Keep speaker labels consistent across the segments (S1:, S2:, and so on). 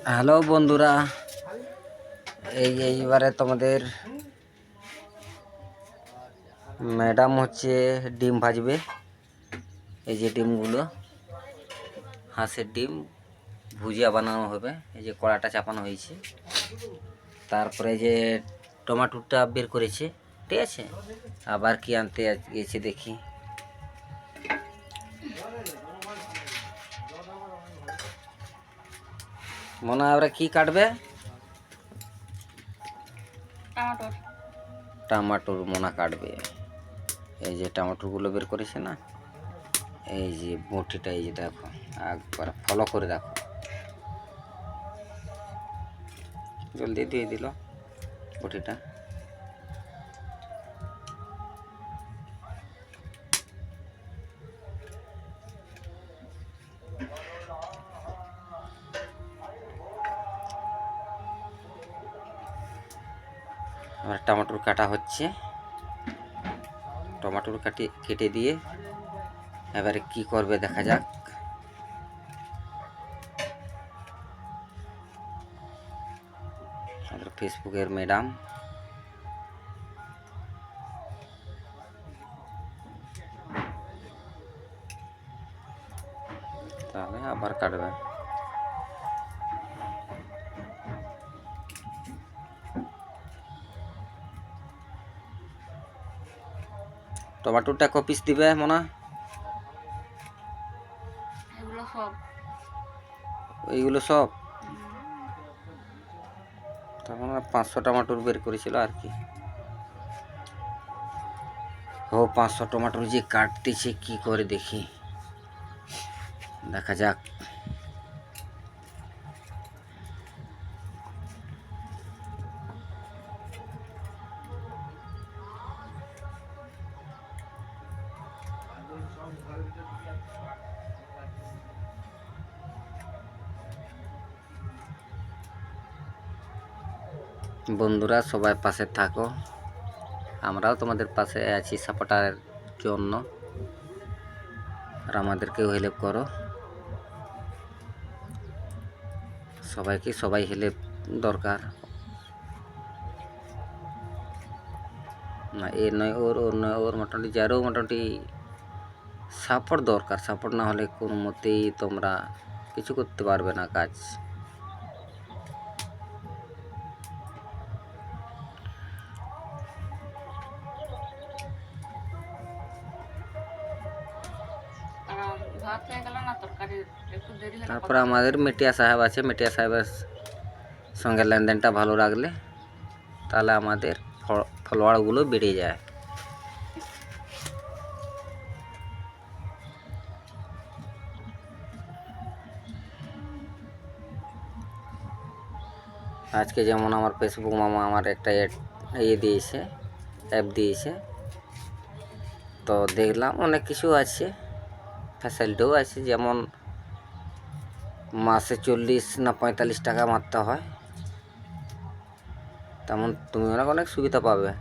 S1: Hello বন্ধুরা, এইবারে তোমাদের ম্যাডাম হচ্ছে ডিম ভাজবে। এই যে ডিমগুলো, হাঁসের ডিম ভুজিয়া বানানো হবে। এই যে কড়াটা চাপানো হয়েছে, তারপরে যে টমাটোটা বের করেছে, ঠিক আছে। আবার কি আনতে গেছে দেখি। মনে হয় ওরা কি কাটবে? টমাটোর মোনা কাটবে। এই যে টমাটোগুলো বের করেছে না, এই যে বটিটা, এই যে দেখো, একবার ফলো করে দেখো। জলদি দিয়ে দিল বটিটা। এবার টমাটোর কাটা হচ্ছে। টমাটোর কেটে দিয়ে এবারে কি করবে দেখা যাক। আমাদের ফেসবুকের ম্যাডাম তাহলে আবার কাটবে। টমাটোরটা ক পিস দিবে মনে? এইগুলো সব তার মানে 500 টমাটোর বের করেছিল আর কি। ও 500 টমাটোর যে কাটতেছে কি করে দেখি, দেখা যাক। বন্ধুরা সবাই পাশে থাকো, আমরাও তোমাদের পাশে আছি সাপোর্টারের জন্য, আর আমাদেরকেও হেল্প করো। সবাই হেল্প দরকার না, এ নয় ওর নয় ওর, মোটামুটি যারও মোটামুটি সাপোর্ট দরকার। সাপোর্ট না হলে কোনো মতেই তোমরা কিছু করতে পারবে না কাজ। তারপরে আমাদের মেটিয়া সাহেব আছে, মেটিয়া সাহেবের সঙ্গে লেনদেনটা ভালো রাখলে তাহলে আমাদের ফলোয়ারগুলো বেড়ে যায়। আজকে যেমন আমার ফেসবুক মামা আমার একটা দিয়েছে, অ্যাপ দিয়েছে, তো দেখলাম অনেক কিছু আছে, ফ্যাসিলিটিও আছে। যেমন মাসে 40 না 45 টাকা মারতে হয়, তেমন তুমি অনেক সুবিধা পাবে।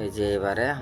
S1: এই যে এবারে